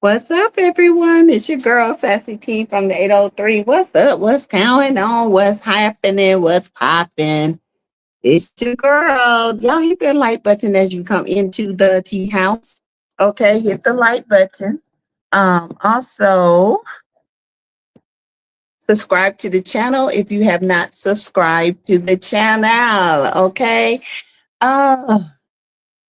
What's up, everyone? It's your girl, Sassy T from the 803. What's up? What's going on? What's happening? What's popping? It's your girl. Y'all hit that like button as you come into the tea house. Okay, hit the like button. Also, subscribe to the channel if you have not subscribed to the channel. Okay. Uh,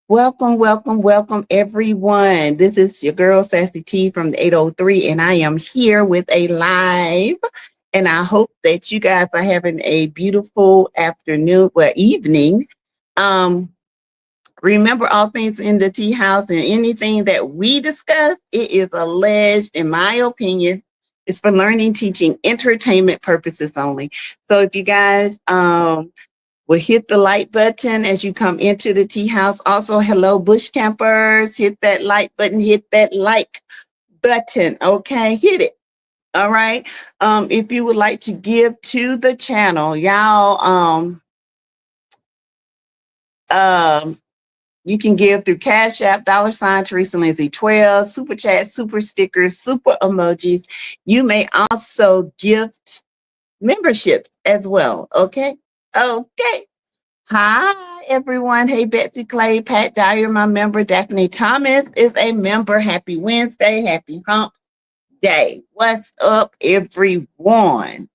welcome, everyone. This is your girl, Sassy T from the 803, and I am here with a live. And I hope that you guys are having a beautiful afternoon, well, evening. Um, Remember, all things in the tea house and anything that we discuss, it is alleged, in my opinion, it's for learning, teaching, entertainment purposes only. So if you guys will hit the like button as you come into the tea house. Also, hello, bush campers. Hit that like button. Hit that like button. Okay, hit it. All right. If you would like to give to the channel, y'all, you can give through Cash App, $ Teresa Lindsay 12, Super Chat, Super Stickers, Super Emojis. You may also gift memberships as well. Okay. Okay. Hi, everyone. Hey, Betsy Clay, Pat Dyer, my member. Daphne Thomas is a member. Happy Wednesday. Happy hump day. What's up, everyone?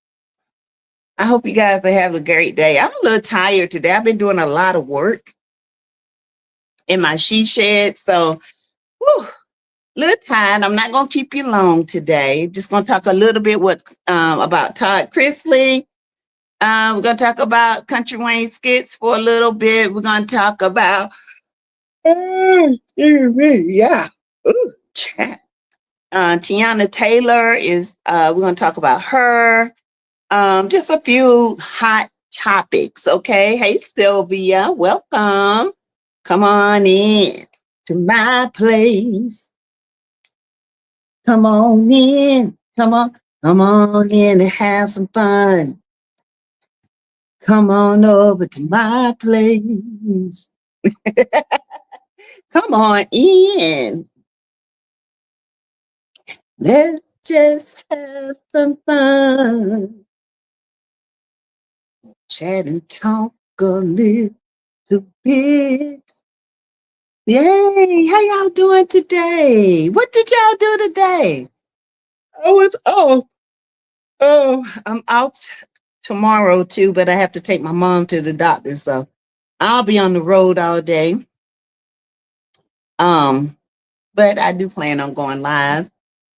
I hope you guys are having a great day. I'm a little tired today. I've been doing a lot of work in my she shed. So, whew, little tired. I'm not going to keep you long today. Just going to talk a little bit about Todd Chrisley. We're going to talk about Country Wayne skits for a little bit. We're going to talk about yeah. Ooh, chat. Tiana Taylor is, we're going to talk about her. Just a few hot topics, okay? Hey, Sylvia, welcome. Come on in to my place. Come on in. Come on in and have some fun. Come on over to my place. Come on in. Let's just have some fun. Chat and talk a little bit. Yay! How y'all doing today? What did y'all do today? Oh, it's off. Oh, I'm out tomorrow too, but I have to take my mom to the doctor, so I'll be on the road all day. Um, but I do plan on going live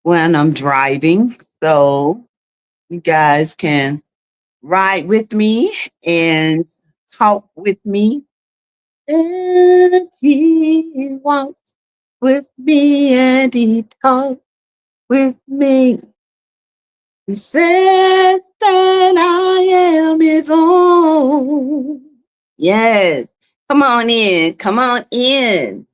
when I'm driving, so you guys can ride with me and talk with me. And he walks with me and he talks with me. He says that I am his own. Yes. Come on in. Come on in.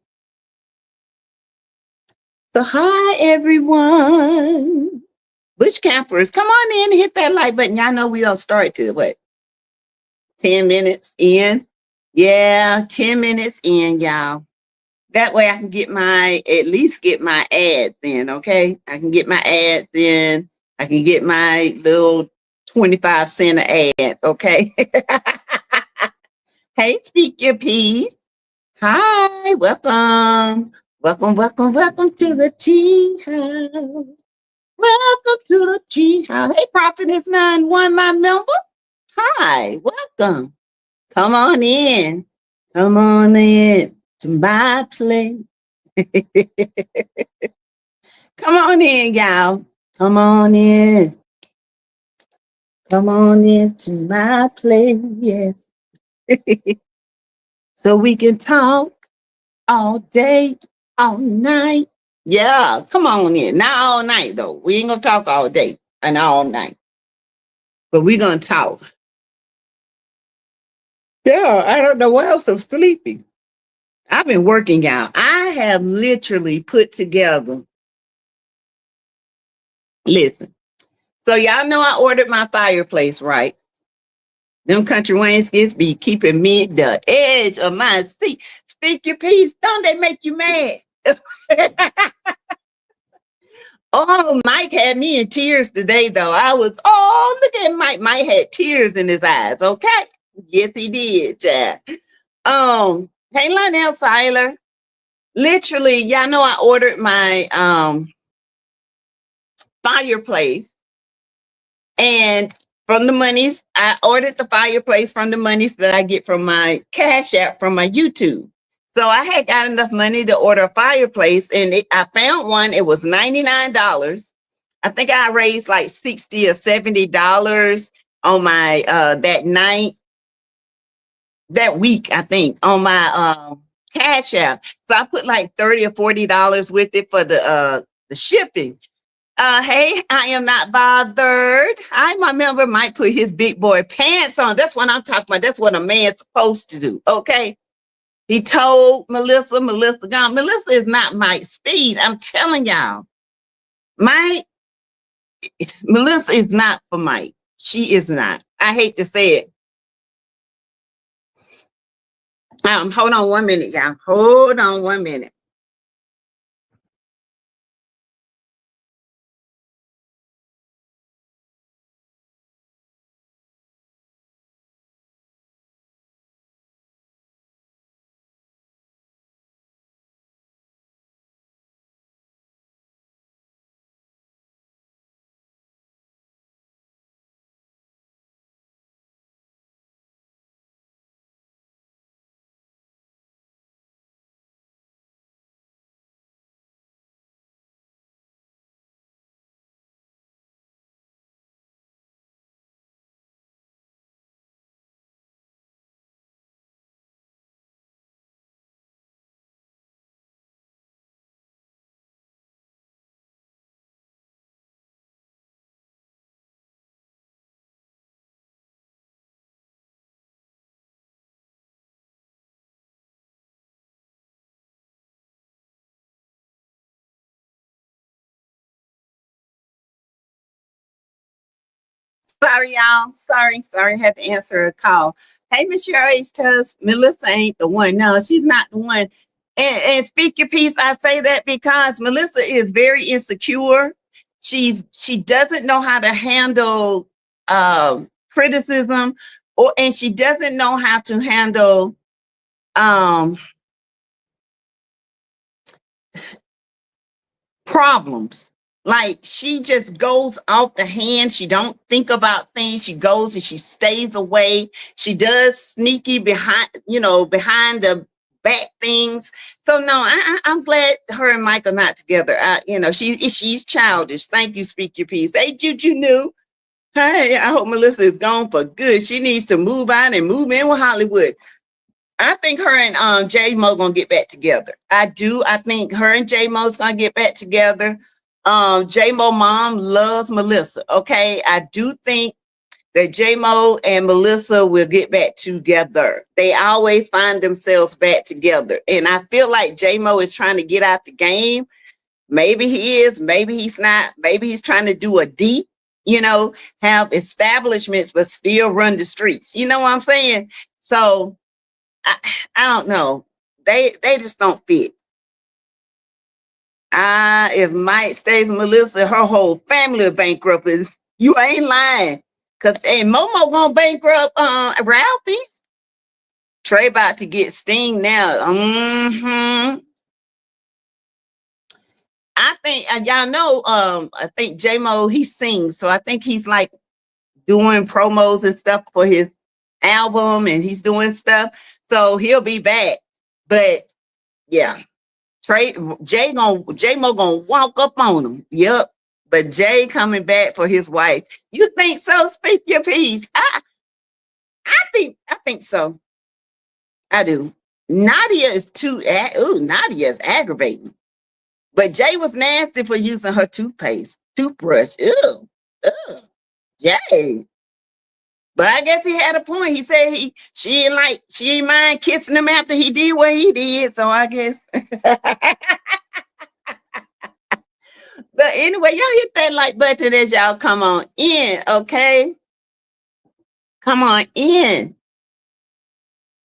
So hi, everyone. Bush campers, come on in and hit that like button. Y'all know we don't start till what? 10 minutes in? Yeah, 10 minutes in, y'all. That way I can at least get my ads in, okay? I can get my ads in. I can get my little 25 cent ad, okay? Hey, speak your piece. Hi, welcome. Welcome to the tea house. Welcome to the tea house. Hey, Prophetess 91, my member. Hi, welcome. Come on in. Come on in to my place. Come on in, y'all. Come on in. Come on into my place. Yes. So we can talk all day, all night. Yeah, come on in. Not all night, though. We ain't going to talk all day and all night. But we're going to talk. Yeah, I don't know why else I'm sleeping. I've been working out. I have literally put together. Listen. So y'all know I ordered my fireplace, right? Them Country Wayne skits be keeping me the edge of my seat. Speak your piece. Don't they make you mad? Oh, Mike had me in tears today, though. Oh, look at Mike. Mike had tears in his eyes. Okay. Yes, he did, Chad. Hey, Lionel Siler. Literally, y'all know I ordered my fireplace, and from the monies, I ordered the fireplace from the monies that I get from my Cash App from my YouTube. So I had got enough money to order a fireplace, and I found one. It was $99. I think I raised like $60 or $70 on my that night, that week, I think, on my Cash App. So I put like $30 or $40 with it for the shipping. Hey, I am not bothered. My member might put his big boy pants on. That's what I'm talking about. That's what a man's supposed to do. Okay. He told Melissa gone. Melissa is not Mike's speed. I'm telling y'all. Melissa is not for Mike. She is not. I hate to say it. Hold on 1 minute, y'all. Hold on 1 minute. Sorry, y'all. Sorry. I had to answer a call. Hey, Miss H tells Melissa ain't the one. No, she's not the one. And speak your piece. I say that because Melissa is very insecure. She doesn't know how to handle criticism, and she doesn't know how to handle problems. Like, she just goes off the hand. She don't think about things. She goes and she stays away. She does sneaky behind the back things. So no, I'm glad her and Mike are not together. She's childish. Thank you. Speak your piece. Hey, Juju knew. Hey, I hope Melissa is gone for good. She needs to move out and move in with Hollywood. I think her and J Mo gonna get back together. I do. I think her and J Mo's gonna get back together. J Mo mom loves Melissa. Okay, I do think that J Mo and Melissa will get back together. They always find themselves back together, and I feel like J Mo is trying to get out the game. Maybe he is. Maybe he's not. Maybe he's trying to do a deep. Have establishments but still run the streets. You know what I'm saying? So I don't know. They just don't fit. If Mike stays with Melissa, her whole family of bankrupt is, you ain't lying. And Momo gonna bankrupt Ralphie. Trey about to get Sting now. I think y'all know. I think J Mo, he sings, so I think he's like doing promos and stuff for his album, and he's doing stuff. So he'll be back. But yeah, Jay Mo gonna walk up on him. Yep. But Jay coming back for his wife. You think so? Speak your piece. I think so. I do. Nadia is Nadia is aggravating. But Jay was nasty for using her toothbrush. Ew. Ugh. Jay. But I guess he had a point. He said she ain't mind kissing him after he did what he did. So I guess. But anyway, y'all hit that like button as y'all come on in, okay? Come on in.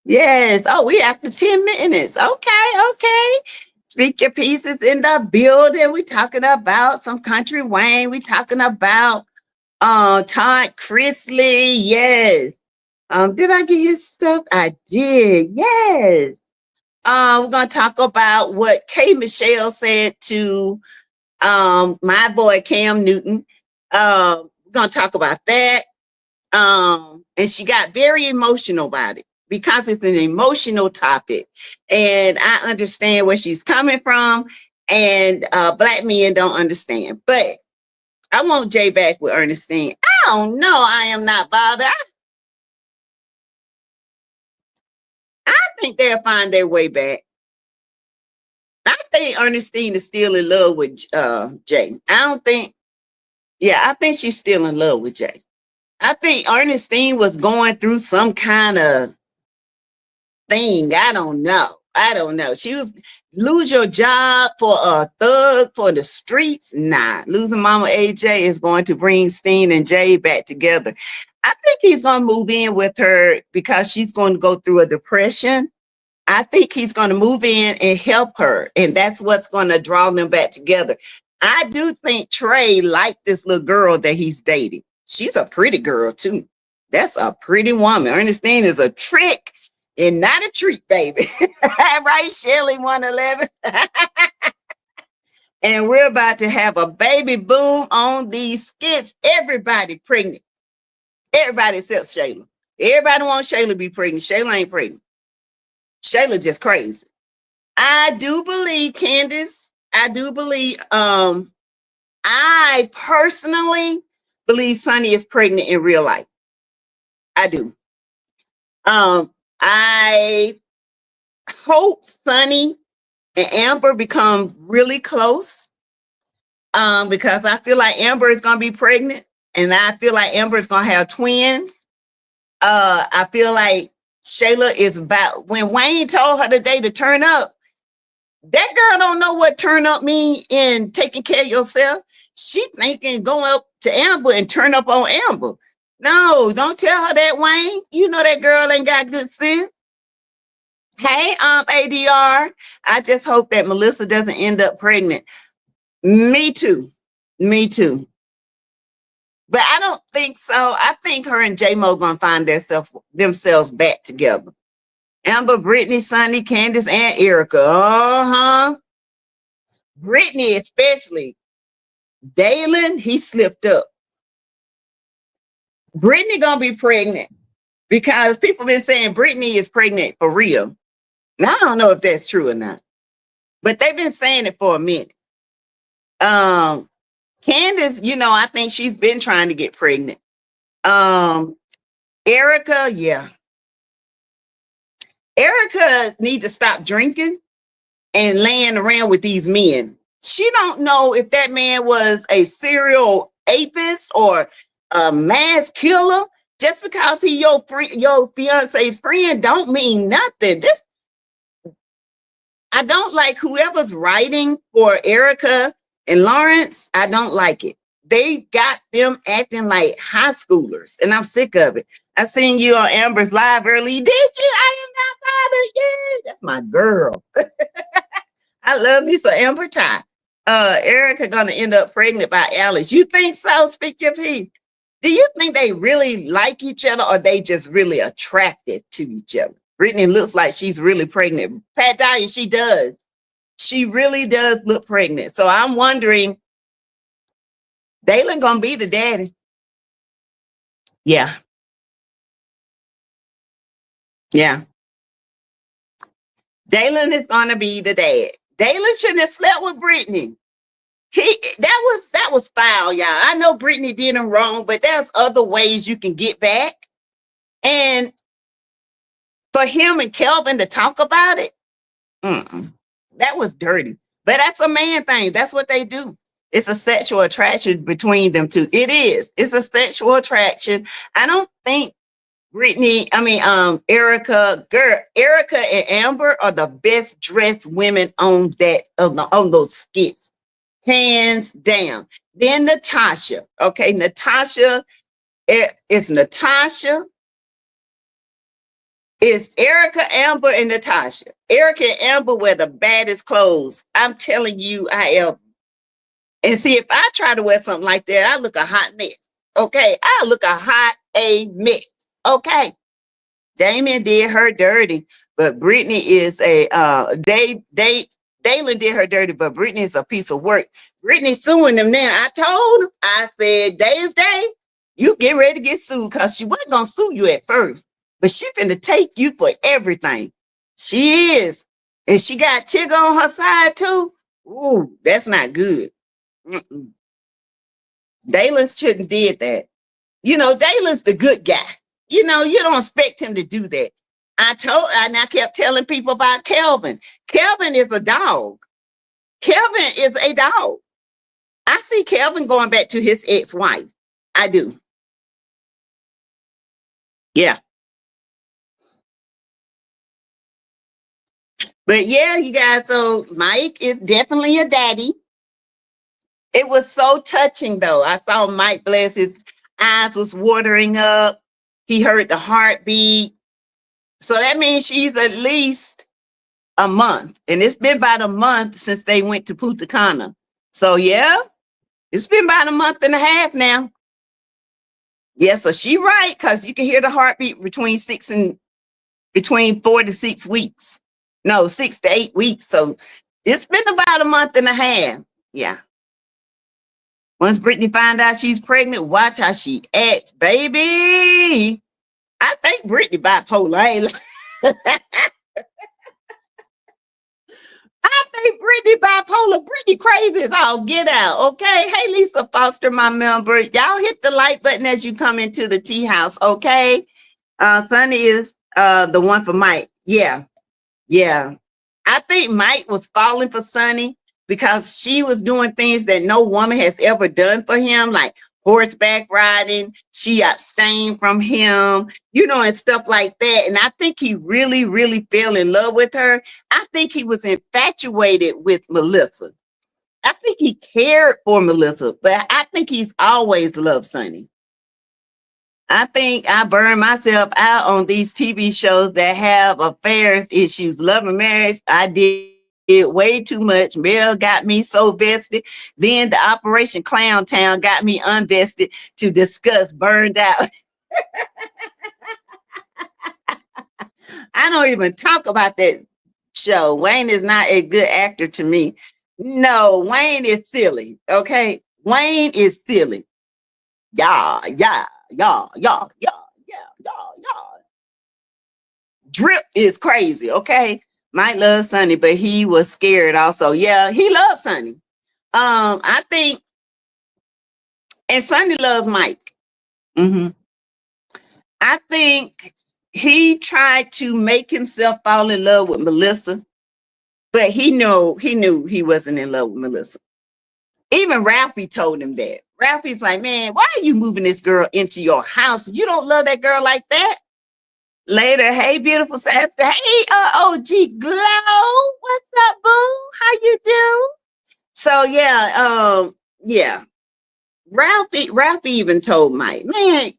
Yes. Oh, we after 10 minutes. Okay. Speak Your Pieces in the building. We talking about some country Wayne. We talking about Todd Chrisley. Yes. Did I get his stuff? I did. Yes. We're gonna talk about what K Michelle said to my boy Cam Newton. We're gonna talk about that. And she got very emotional about it because it's an emotional topic, and I understand where she's coming from. And black men don't understand, but I want Jay back with Ernestine. I don't know. I am not bothered. I think they'll find their way back. I think Ernestine is still in love with Jay. I don't think. Yeah, I think she's still in love with Jay. I think Ernestine was going through some kind of thing. I don't know. She was lose your job for a thug for the streets. Nah, losing Mama AJ is going to bring Steen and Jay back together. I think he's going to move in with her because she's going to go through a depression. I think he's going to move in and help her, and that's what's going to draw them back together. I do think Trey liked this little girl that he's dating. She's a pretty girl too. That's a pretty woman. Ernestine is a trick and not a treat, baby. Right, Shelly 111? And we're about to have a baby boom on these skits. Everybody pregnant. Everybody except Shayla. Everybody wants Shayla to be pregnant. Shayla ain't pregnant. Shayla just crazy. I do believe, Candace, I personally believe Sonny is pregnant in real life. I do. I hope Sonny and Amber become really close. Because I feel like Amber is gonna be pregnant, and I feel like Amber is gonna have twins. I feel like Shayla is about, when Wayne told her today to turn up, that girl don't know what turn up mean in taking care of yourself. She thinking going up to Amber and turn up on Amber. No, don't tell her that, Wayne. You know that girl ain't got good sense. Hey, ADR. I just hope that Melissa doesn't end up pregnant. Me too. Me too. But I don't think so. I think her and J-Mo gonna find themselves back together. Amber, Brittany, Sonny, Candace, and Erica. Uh-huh. Brittany especially. Dalen, he slipped up. Brittany gonna be pregnant because people been saying Brittany is pregnant for real. Now, I don't know if that's true or not, but they've been saying it for a minute. Candace, I think she's been trying to get pregnant. Erica, yeah. Erica need to stop drinking and laying around with these men. She don't know if that man was a serial apist or a mass killer. Just because he your fiance's friend don't mean nothing. I don't like whoever's writing for Erica and Lawrence. I don't like it. They got them acting like high schoolers, and I'm sick of it. I seen you on Amber's live early. Did you? I am not bothered. Yeah, that's my girl. I love you so, Amber Ty. Erica gonna end up pregnant by Alice. You think so? Speak your piece. Do you think they really like each other, or they just really attracted to each other? Brittany looks like she's really pregnant. Pat Dyer, she does. She really does look pregnant. So I'm wondering, Dalen gonna be the daddy. Yeah. Yeah. Dalen is gonna be the dad. Dalen shouldn't have slept with Brittany. That was foul, y'all. I know Brittany did him wrong, but there's other ways you can get back. And for him and Kelvin to talk about it, that was dirty. But that's a man thing. That's what they do. It's a sexual attraction between them two. It is. It's a sexual attraction. I don't think Erica and Amber are the best dressed women on those skits. Hands down. Then Natasha. Okay, Natasha. It's Natasha, It's Erica, Amber, and Natasha. Erica and Amber wear the baddest clothes. I'm telling you, I am. And see, if I try to wear something like that, I look a hot mess. Okay, I look a mess. Okay, Damien did her dirty, but Brittany is a Dalen did her dirty, but Brittany is a piece of work. Brittany's suing them now. I told him, I said, Day, you get ready to get sued, because she wasn't gonna sue you at first, but she finna take you for everything. She is. And she got Tigger on her side too. Ooh, that's not good. Mm-mm. Dalen shouldn't did that. You know, Dalen's the good guy. You know, you don't expect him to do that. I kept telling people about Kelvin. Kelvin is a dog. Kelvin is a dog. I see Kelvin going back to his ex-wife. I do. Yeah. But yeah, you guys, so Mike is definitely a daddy. It was so touching though. I saw Mike bless, his eyes was watering up. He heard the heartbeat. So that means she's at least a month. And it's been about a month since they went to Punta Cana. So yeah, it's been about a month and a half now. Yeah, so she right, because you can hear the heartbeat between 4 to 6 weeks. No, 6 to 8 weeks. So it's been about a month and a half. Yeah. Once Brittany find out she's pregnant, watch how she acts, baby. I think Brittany bipolar. I think Brittany bipolar. Brittany crazy as all get out. Okay. Hey, Lisa Foster, my member. Y'all hit the like button as you come into the tea house. Okay. Sunny is the one for Mike. Yeah. Yeah. I think Mike was falling for Sunny because she was doing things that no woman has ever done for him, like horseback riding. She abstained from him, you know, and stuff like that. And I think he really, really fell in love with her. I think he was infatuated with Melissa. I think he cared for Melissa, but I think he's always loved Sunny. I think I burned myself out on these TV shows that have affairs issues. Love and Marriage, I did it way too much. Mel got me so vested. Then the Operation Clown Town got me unvested to discuss burned out. I don't even talk about that show. Wayne is not a good actor to me. No, Wayne is silly. Okay. Wayne is silly. Yeah. Drip is crazy, okay? Mike loves Sunny, but he was scared also. Yeah, he loves Sunny. I think, and Sunny loves Mike. I think he tried to make himself fall in love with Melissa, but he knew he wasn't in love with Melissa. Even Ralphie told him that. Ralphie's like, man, why are you moving this girl into your house? You don't love that girl like that. Later, hey, beautiful Sassy. Hey, OG Glow. What's up, boo? How you do? So yeah. Ralphie even told Mike, man,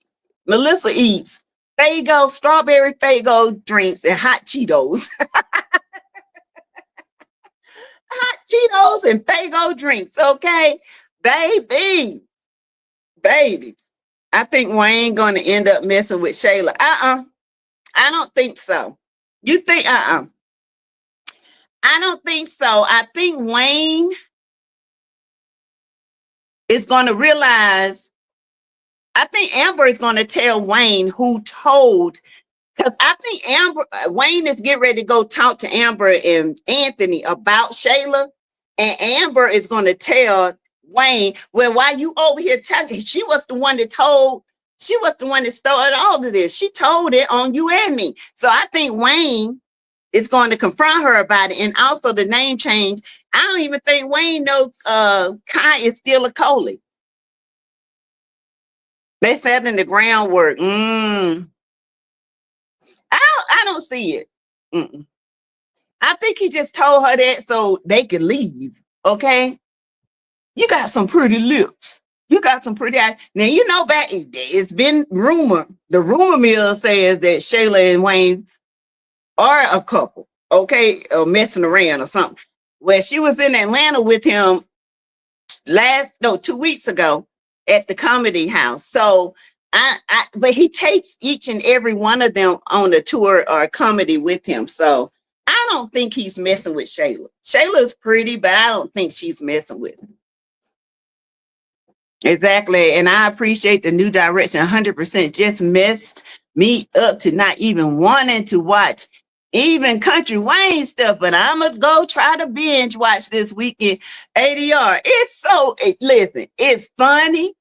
Melissa eats Faygo, strawberry Faygo drinks and hot Cheetos. Hot Cheetos and Faygo drinks, okay? Baby. I think Wayne gonna end up messing with Shayla. I don't think so. You think, I don't think so. I think Wayne is going to realize, I think Amber is going to tell Wayne who told, because I think Wayne is getting ready to go talk to Amber and Anthony about Shayla, and Amber is going to tell Wayne, well, why you over here talking? She was the one that started all of this. She told it on you and me. So I think Wayne is going to confront her about it. And also the name change. I don't even think Wayne knows Kai is still a Coley. They said in the groundwork. I don't see it. I think he just told her that so they could leave. Okay. You got some pretty lips. You got some pretty eyes. Now, you know, it's been rumor. The rumor mill says that Shayla and Wayne or a couple, okay, or messing around or something. Well, she was in Atlanta with him 2 weeks ago at the comedy house. So but he takes each and every one of them on a tour or a comedy with him. So I don't think he's messing with Shayla. Shayla's pretty, but I don't think she's messing with him. Exactly. And I appreciate the new direction 100%. Just messed me up to not even wanting to watch even Country Wayne stuff, but I'm going to go try to binge watch this weekend. ADR. Listen, it's funny.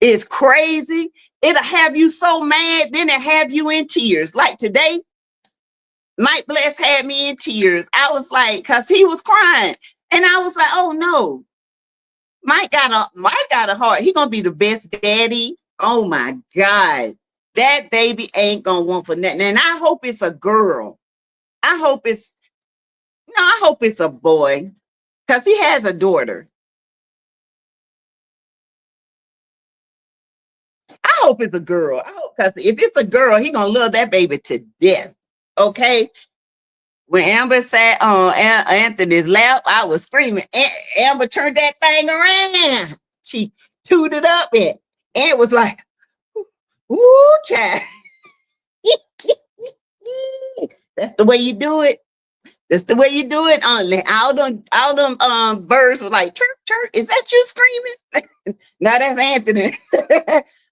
It's crazy. It'll have you so mad, then it'll have you in tears. Like today, Mike Bless had me in tears. I was like, because he was crying. And I was like, oh no. Mike got a heart. He gonna be the best daddy. Oh my God. That baby ain't gonna want for nothing. And I hope it's a girl. I hope it's a boy. Because he has a daughter. I hope it's a girl. I hope, because if it's a girl, he gonna love that baby to death. Okay. When Amber sat on Anthony's lap, I was screaming. Amber turned that thing around. She tooted up and it was like, woo, child. That's the way you do it. That's the way you do it. All them birds were like, chirp, chirp. Is that you screaming? No, that's Anthony.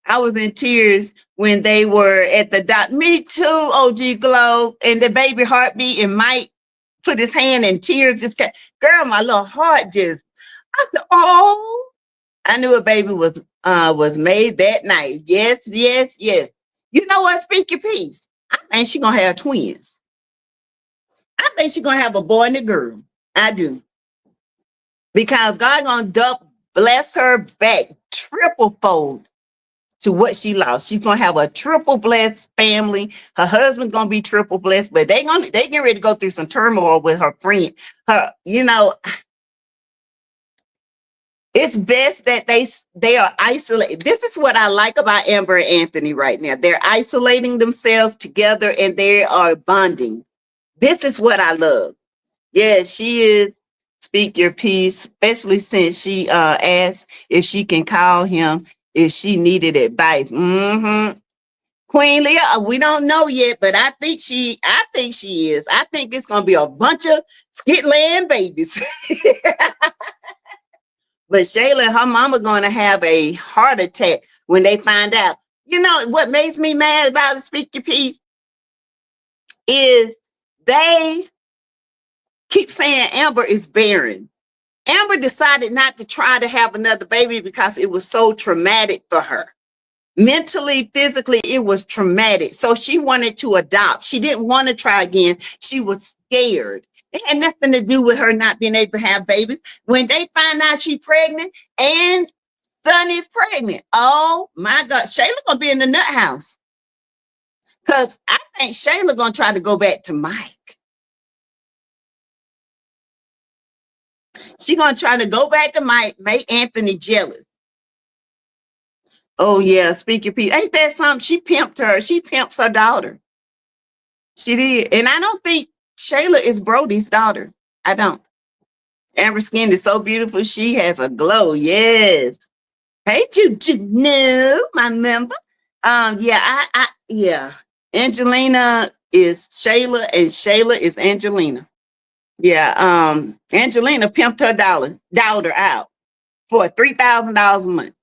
I was in tears when they were at the doc. Me too, OG Glow, and the baby heartbeat, and Mike put his hand in tears. Just girl, my little heart just. I said, oh, I knew a baby was made that night. Yes, yes, yes. You know what? Speak your piece. I think she's gonna have twins. I think she's gonna have a boy and a girl. I do, because God gonna bless her back triple fold to what she lost. She's gonna have a triple blessed family. Her husband's gonna be triple blessed, but they get ready to go through some turmoil with her friend. It's best that they are isolated. This is what I like about Amber and Anthony right now. They're isolating themselves together and they are bonding. This is what I love. Yeah, she is. Speak your piece, especially since she asked if she can call him if she needed advice. Queen Leah, we don't know yet, but I think she is. I think it's gonna be a bunch of skitland babies. But Shayla and her mama gonna have a heart attack when they find out. You know what makes me mad about it, Speak Your Piece, is they keep saying Amber is barren. Amber decided not to try to have another baby because it was so traumatic for her. Mentally, physically, it was traumatic. So she wanted to adopt. She didn't want to try again. She was scared. It had nothing to do with her not being able to have babies. When they find out she's pregnant and son is pregnant, oh my God, Shayla gonna be in the nut house. Because I think Shayla gonna try to go back to Mike. She gonna try to go back to Mike, make Anthony jealous. Oh yeah, Speak Your Piece. Ain't that something? She pimped her. She pimps her daughter. She did. And I don't think Shayla is Brody's daughter. I don't. Amber's skin is so beautiful. She has a glow. Yes. Hey, Juju. No, my member. Yeah. Angelina is Shayla and Shayla is Angelina. Yeah. Angelina pimped her daughter out for $3,000 a month.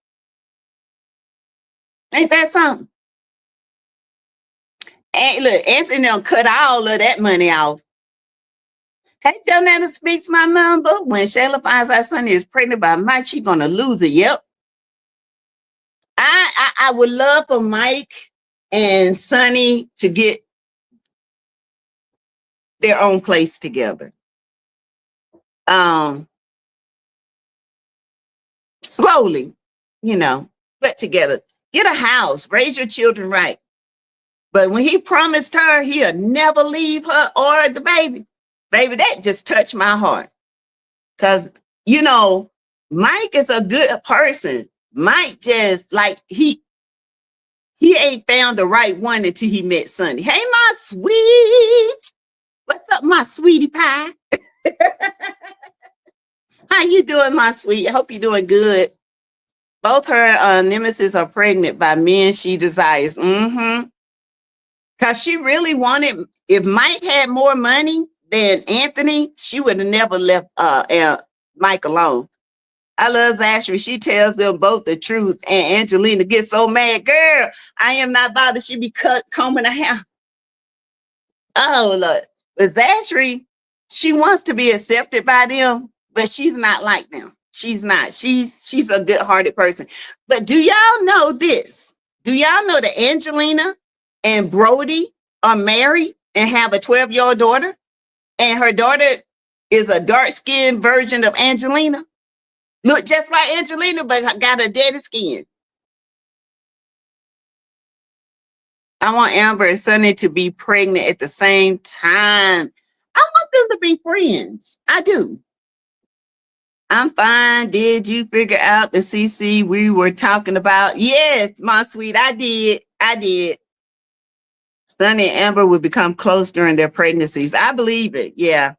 Ain't that something? And look, Anthony done cut all of that money off. Hey, Jonetta Speaks, my member. When Shayla finds out Sonny is pregnant by Mike, she's gonna lose it. Yep. I would love for Mike and Sonny to get their own place together. Slowly, but together. Get a house, raise your children right. But when he promised her he'll never leave her or the baby, that just touched my heart. Because, Mike is a good person. Mike just, like, he ain't found the right one until he met Sonny. Hey, my sweet. What's up, my sweetie pie? How you doing, my sweet? I hope you're doing good. Both her nemesis are pregnant by men she desires. Mm-hmm. Because she really wanted, if Mike had more money than Anthony, she would have never left Mike alone. I love Ashley. She tells them both the truth. And Angelina gets so mad. Girl, I am not bothered. She be combing her hair. Oh, look. But Zachary, she wants to be accepted by them, but she's not like them. She's not. She's a good-hearted person. But do y'all know this? Do y'all know that Angelina and Brody are married and have a 12-year-old daughter? And her daughter is a dark-skinned version of Angelina. Look just like Angelina, but got a daddy skin. I want Amber and Sonny to be pregnant at the same time. I want them to be friends. I do. I'm fine. Did you figure out the CC we were talking about? Yes, my sweet. I did. I did. Sonny and Amber would become close during their pregnancies. I believe it. Yeah.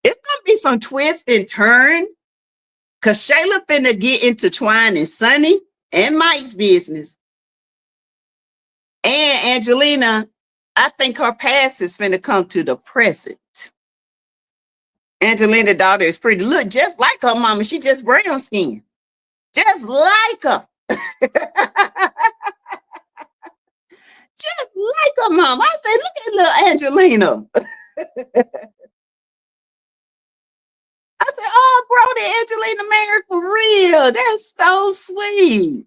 It's going to be some twist and turn because Shayla finna get intertwined in Sonny and Mike's business. And Angelina, I think her past is finna come to the present. Angelina's daughter is pretty. Look just like her mama. She just brown skin. Just like her. Just like her mama. I said, look at little Angelina. I said, oh, bro, the Angelina married for real. That's so sweet.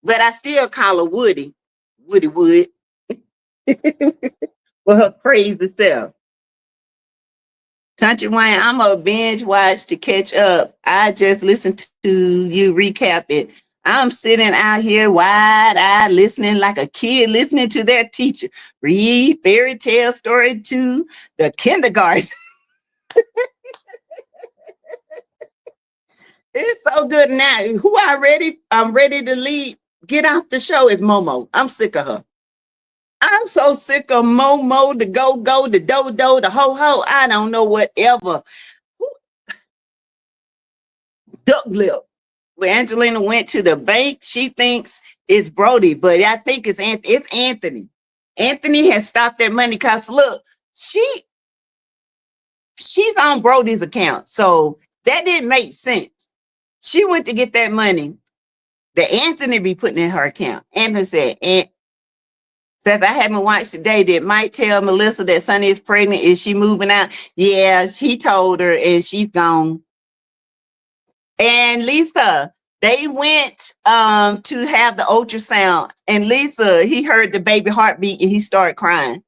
But I still call her Woody. Woody Wood. For her crazy self. Country Wayne, I'm a binge watch to catch up. I just listened to you recap it. I'm sitting out here wide-eyed listening like a kid listening to their teacher. Read fairy tale story to the kindergarten. It's so good now. Who I'm ready to leave. Get off the show is Momo. I'm sick of her. I'm so sick of Momo, the go-go, the do-do, the ho-ho. I don't know whatever. Duck lip. When Angelina went to the bank, she thinks it's Brody, but I think it's Anthony. Anthony has stopped that money because look, she's on Brody's account. So that didn't make sense. She went to get that money that Anthony be putting in her account. Anthony said, Seth, I haven't watched today. Did Mike tell Melissa that Sonny is pregnant? Is she moving out? Yeah, he told her and she's gone. And Lisa, they went to have the ultrasound. And Lisa, he heard the baby heartbeat and he started crying.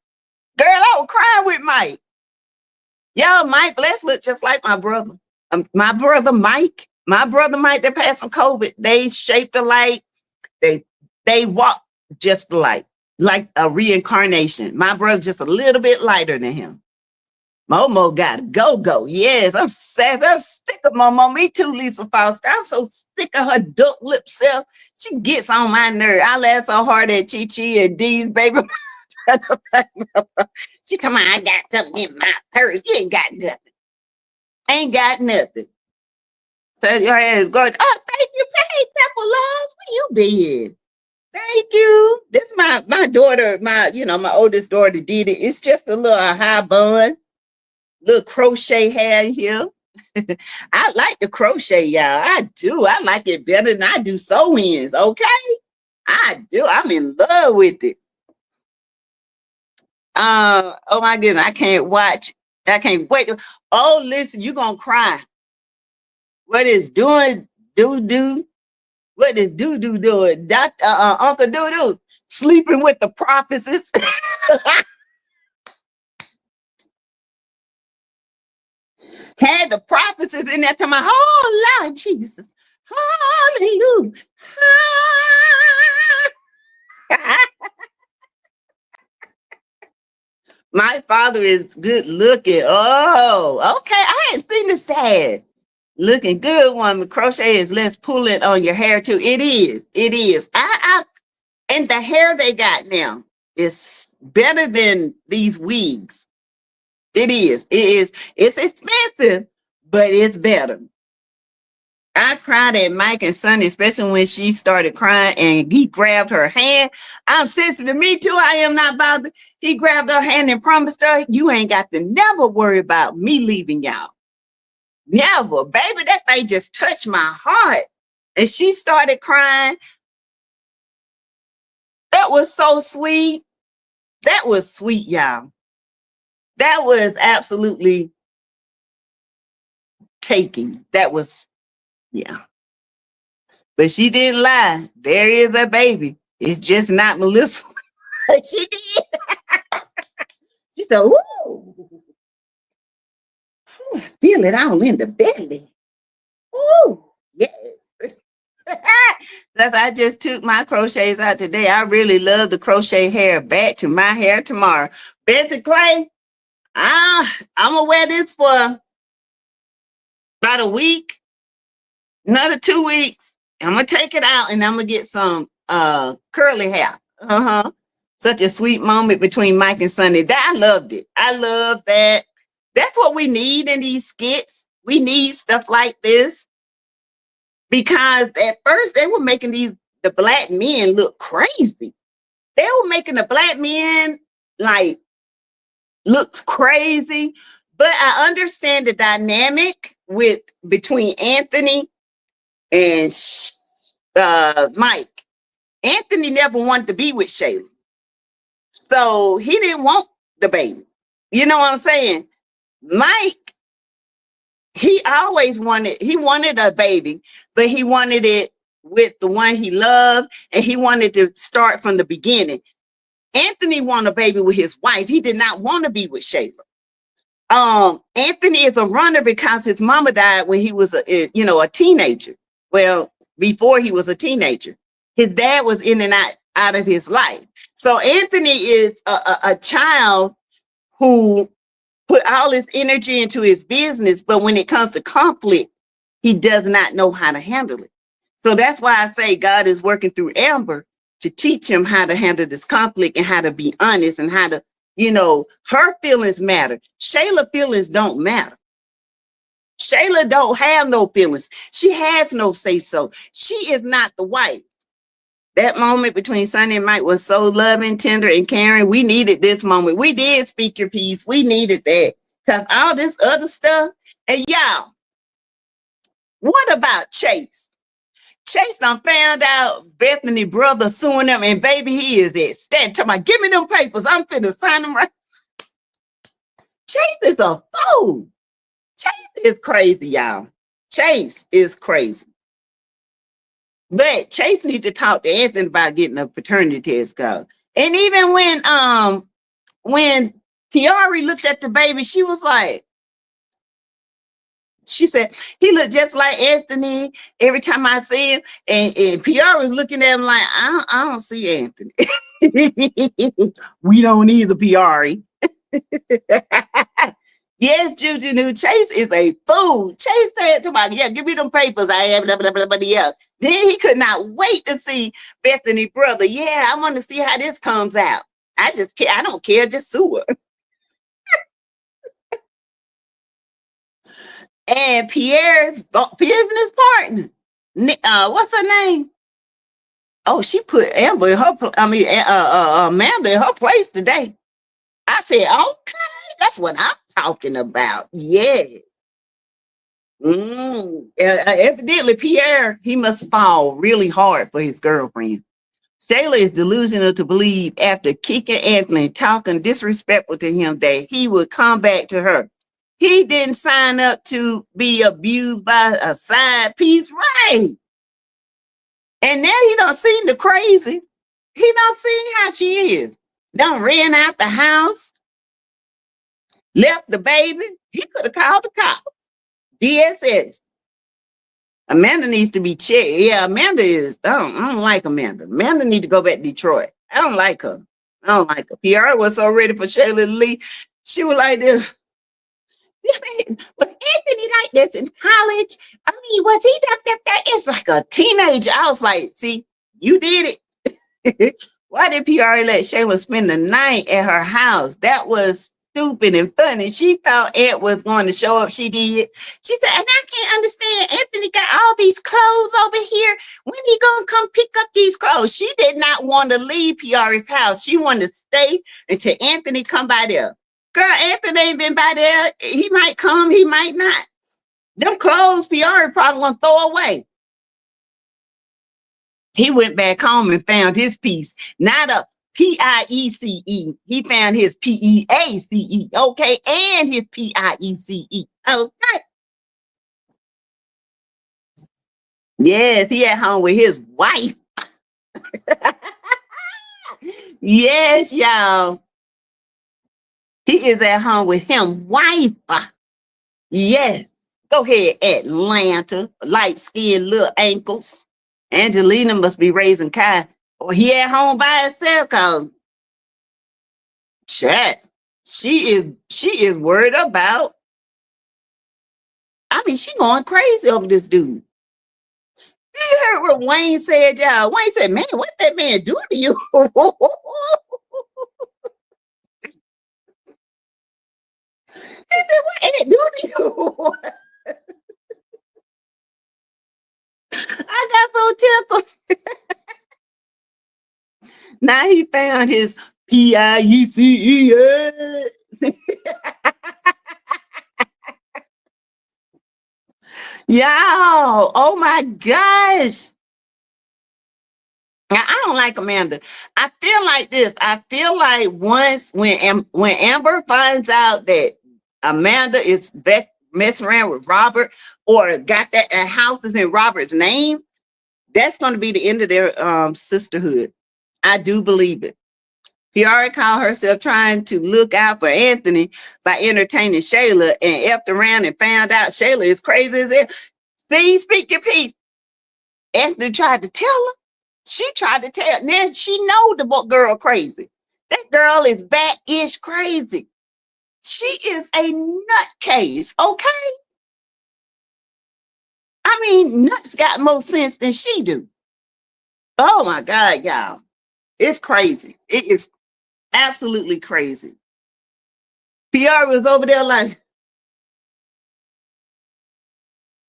Girl, I was crying with Mike. Y'all, Mike Bless looked just like my brother. My brother Mike that passed from COVID. They shaped alike. They walk just alike. Like a reincarnation. My brother's just a little bit lighter than him. Momo got to go. Yes, I'm sad. I'm sick of Momo. Me too, Lisa Foster. I'm so sick of her duck lip self. She gets on my nerve. I laugh so hard at Chi Chi and Dee's baby. She told me I got something in my purse. You ain't got nothing. Ain't got nothing. So your ass going, oh, thank you, Patty Pepper Loves. Where you been? Thank you. This is my daughter, my oldest daughter did it. It's just a little high bun, little crochet hair here. I like the crochet, y'all. I do. I like it better than I do sew-ins, okay? I do. I'm in love with it. Oh my goodness, I can't watch. I can't wait. Oh, listen, you're gonna cry. What is doing do? What is Doo-Doo doing? Dr. Uncle Doo-Doo sleeping with the prophetess. Had the prophetess in there to my whole Lord Jesus. Hallelujah. My father is good looking. Oh, okay. I hadn't seen this dad. Looking good, woman. Crochet is less pulling on your hair too. It is. And the hair they got now. It's better than these wigs. It is. It is. It's expensive, but it's better. I cried at Mike and Sonny, especially when she started crying and he grabbed her hand. I'm sensitive. Me too. I am not bothered. He grabbed her hand and promised her, you ain't got to never worry about me leaving y'all. Never. Baby, that thing just touched my heart. And she started crying. That was so sweet. That was sweet, y'all. That was absolutely taking. That was, yeah. But she didn't lie. There is a baby. It's just not Melissa. She did. She said, "Ooh, feel it all in the belly." Ooh, yes. That's I just took my crochets out today. I really love the crochet hair back to my hair tomorrow. Betsy Clay, I'm gonna wear this for about a week, another 2 weeks. I'm gonna take it out and I'm gonna get some curly hair. Such a sweet moment between Mike and Sonny. That I loved it. I love that. That's what we need in these skits. We need stuff like this because at first they were making the black men look crazy. They were making the black men like looks crazy. But I understand the dynamic between Anthony and Mike. Anthony never wanted to be with Shayla. So he didn't want the baby. You know what I'm saying? Mike, he wanted a baby, but he wanted it with the one he loved, and he wanted to start from the beginning. Anthony wanted a baby with his wife. He did not want to be with Shayla. Anthony is a runner because his mama died when he was a teenager. Well, before he was a teenager. His dad was in and out of his life. So Anthony is a child who put all his energy into his business, but when it comes to conflict, he does not know how to handle it. So that's why I say God is working through Amber to teach him how to handle this conflict and how to be honest and how to, her feelings matter. Shayla's feelings don't matter. Shayla don't have no feelings. She has no say so. She is not the wife. That moment between Sonny and Mike was so loving, tender, and caring. We needed this moment. We did speak your piece. We needed that. Because all this other stuff. And y'all, what about Chase? Chase done found out Bethany brother suing him, and baby, he is at stand. Talking about, give me them papers. I'm finna sign them right. Chase is a fool. Chase is crazy, y'all. Chase is crazy. But Chase need to talk to Anthony about getting a paternity test card. And even when Kiari looked at the baby, she was like, she said, he looked just like Anthony every time I see him. And Kiari was looking at him like, I don't see Anthony. We don't either, Kiari. Yes, Juju knew Chase is a fool. Chase said to my, yeah, give me them papers. I have blah, blah, blah, blah, yeah. Then he could not wait to see Bethany brother. Yeah, I want to see how this comes out. I don't care. Just sue her. And Pierre's business partner, what's her name? Oh, she put Amber in her, Amanda in her place today. I said, okay, that's what I'm talking about. Yeah. Evidently, Pierre, he must fall really hard for his girlfriend. Shayla is delusional to believe after kicking Anthony, talking disrespectful to him, that he would come back to her. He didn't sign up to be abused by a side piece, right? And now he done seen the crazy. He done seen how she is. Done ran out the house, left the baby. He could have called the cops. DSS. Amanda needs to be checked. Yeah, Amanda is. I don't like Amanda. Amanda need to go back to Detroit. I don't like her. I don't like her. Pierre was so ready for Shayla to leave. She was like this. Was Anthony like this in college? I mean, was he that? It's like a teenager. I was like, see, you did it. Why did PR let Shayla spend the night at her house? That was stupid and funny. She thought Aunt was going to show up. She did. She said, and I can't understand. Anthony got all these clothes over here. When he gonna come pick up these clothes? She did not want to leave PR's house. She wanted to stay until Anthony come by there. Girl, Anthony ain't been by there. He might come, he might not. Them clothes PR probably gonna throw away. He went back home and found his piece, not a PIECE. He found his PEACE, okay, and his PIECE, okay. Yes, he at home with his wife. Yes, y'all. He is at home with him wife. Yes. Go ahead, Atlanta. Light-skinned little ankles. Angelina must be raising Kai. Or he at home by herself, cause chat. She is worried about. I mean, she going crazy over this dude. You heard what Wayne said, y'all. Wayne said, man, what that man do to you? He said, what did it do to you? I got so tickled. Now he found his PIECE. Y'all, oh my gosh. Now, I don't like Amanda. I feel like this. I feel like once when Amber finds out that Amanda is messing around with Robert or got that house is in Robert's name, that's going to be the end of their sisterhood. I do believe it. Piara called herself trying to look out for Anthony by entertaining Shayla and effed around and found out Shayla is crazy as hell. See, speak your piece. Anthony tried to tell her. She tried to tell. Now she know the girl crazy. That girl is bat-ish crazy. She is a nutcase, okay? I mean, nuts got more sense than she do. Oh my God, y'all. It's crazy. It is absolutely crazy. PR was over there like,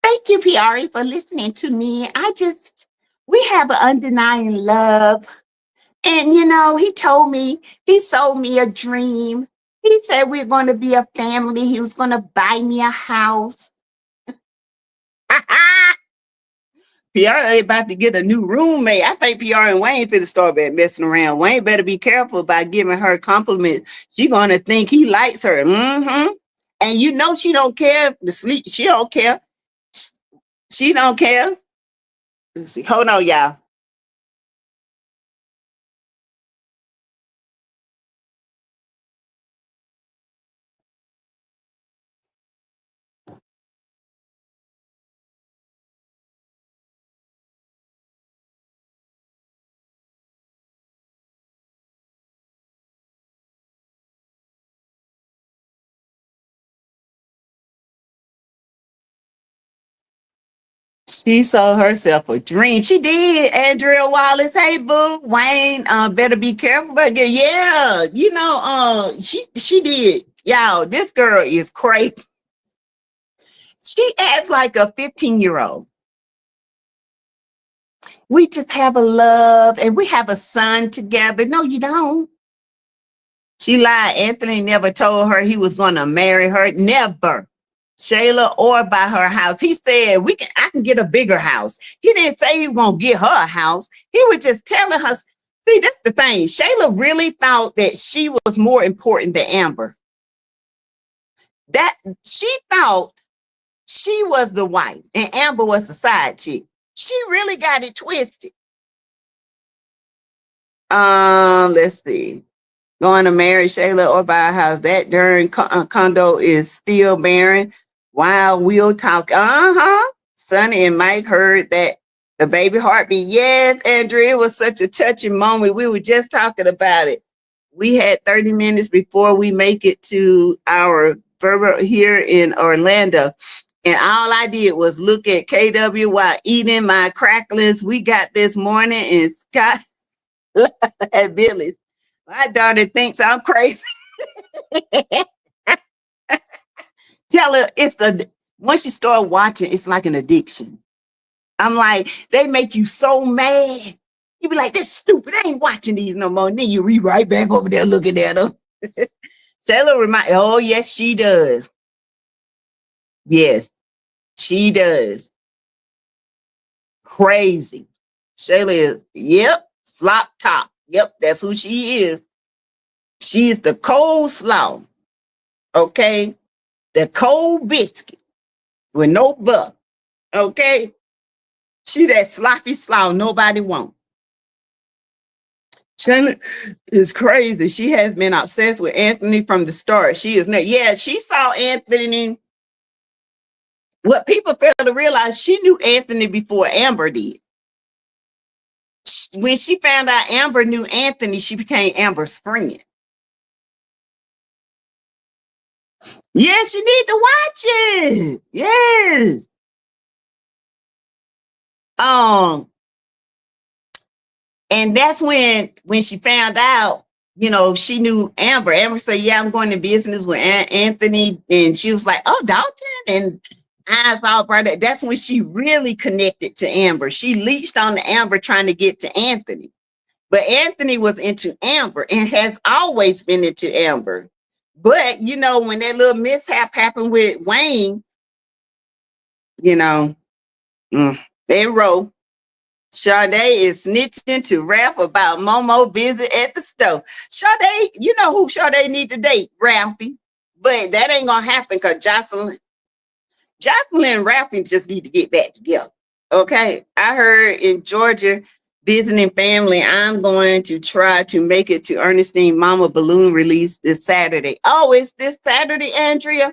thank you, PR, for listening to me. We have an undenying love. And, you know, he sold me a dream. He said we're going to be a family. He was going to buy me a house. PR ain't about to get a new roommate. I think PR and Wayne finna start messing around. Wayne better be careful about giving her compliments. She gonna think he likes her. And you know she don't care to sleep. She don't care. She don't care. Let's see. Hold on, y'all. She sold herself a dream. She did. Andrea Wallace, hey boo. Wayne, better be careful. But yeah, you know, she did. Y'all, this girl is crazy. She acts like a 15-year-old. We just have a love and we have a son together. No, you don't. She lied. Anthony never told her he was going to marry her. Never. Shayla or buy her house. He said, I can get a bigger house. He didn't say he was going to get her a house. He was just telling her, see, that's the thing. Shayla really thought that she was more important than Amber. That she thought she was the wife and Amber was the side chick. She really got it twisted. Let's see. Going to marry Shayla or buy a house. That darn condo is still barren. While we'll talk. Sonny and Mike heard that the baby heartbeat. Yes, Andrea, it was such a touching moment. We were just talking about it. We had 30 minutes before we make it to our Berber here in Orlando. And all I did was look at KW while eating my cracklings we got this morning. And Scott, at Billy's. My daughter thinks I'm crazy. Tell her it's a once you start watching, it's like an addiction. I'm like, they make you so mad. You be like, this stupid. I ain't watching these no more. And then you read right back over there looking at them. Taylor remind, oh yes, she does. Yes, she does. Crazy. Shayla is, yep, slop top. Yep, that's who she is. She is the cold slaw. Okay. The cold biscuit with no butter. Okay. She that sloppy slaw nobody want. Shayla is crazy. She has been obsessed with Anthony from the start. She is not, yeah, she saw Anthony. What people fail to realize, she knew Anthony before Amber did. When she found out Amber knew Anthony, she became Amber's friend. Yes, you need to watch it. Yes. And that's when she found out, you know, she knew Amber. Amber said, yeah, I'm going to business with Anthony. And she was like, oh, Dalton. And eyes all bright. That's when she really connected to Amber. She leached on the Amber trying to get to Anthony. But Anthony was into Amber and has always been into Amber. But, you know, when that little mishap happened with Wayne, you know, they roll. Sade is snitching to Ralph about Momo visit at the store. Sade, you know who Sade need to date? Ralphie. But that ain't gonna happen because Jocelyn and Ralphie just need to get back together. Okay. I heard in Georgia visiting family, I'm going to try to make it to Ernestine Mama balloon release this Saturday. Oh, it's this Saturday, Andrea?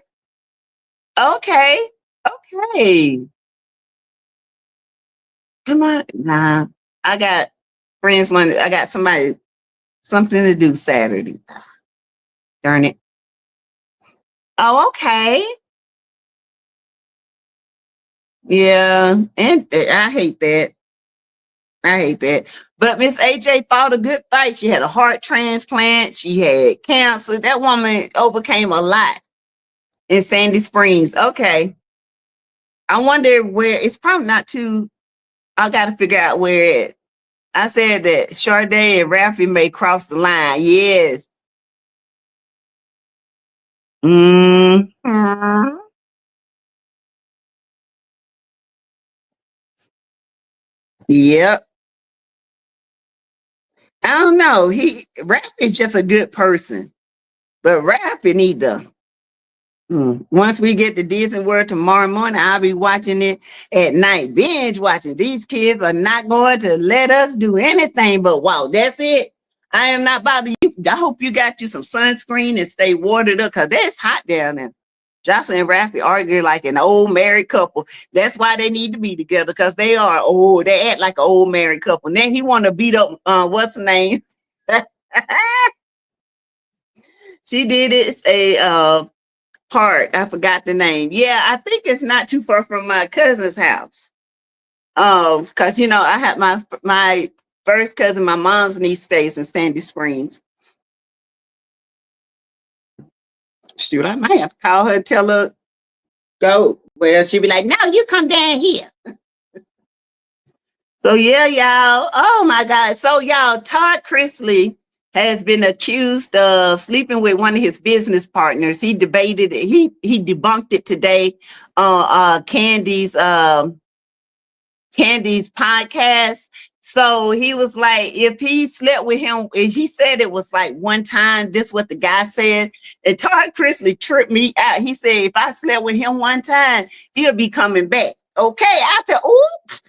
Okay. Okay. Come on. Nah. I got friends Monday. I got something to do Saturday. Darn it. Oh, okay. Yeah. And I hate that. I hate that. But Miss AJ fought a good fight. She had a heart transplant. She had cancer. That woman overcame a lot in Sandy Springs. Okay. I wonder where it's probably not too. I got to figure out where it. I said that Sade and Ralphie may cross the line. Yes. Mm-hmm. Yep. I don't know. Ralphie is just a good person, but Ralphie need to. Once we get to Disney World tomorrow morning, I'll be watching it at night, binge watching. These kids are not going to let us do anything but wow. That's it. I am not bothering you. I hope you got you some sunscreen and stay watered up because it's hot down there. Jocelyn and Ralphie argue like an old married couple. That's why they need to be together because they are old. They act like an old married couple. And then he want to beat up, what's her name? She did it park. I forgot the name. Yeah, I think it's not too far from my cousin's house. Because you know, I had my first cousin, my mom's niece stays in Sandy Springs. Shoot, I might have to call her and tell her go. Well, she'd be like, no, you come down here. So yeah, y'all. Oh my God. So y'all, Todd Chrisley has been accused of sleeping with one of his business partners. He debated it. He debunked it today on Candy's podcast. So he was like, if he slept with him, he said it was like one time. This is what the guy said. And Todd Chrisley tripped me out. He said, if I slept with him one time, he'll be coming back. Okay. I said, oops.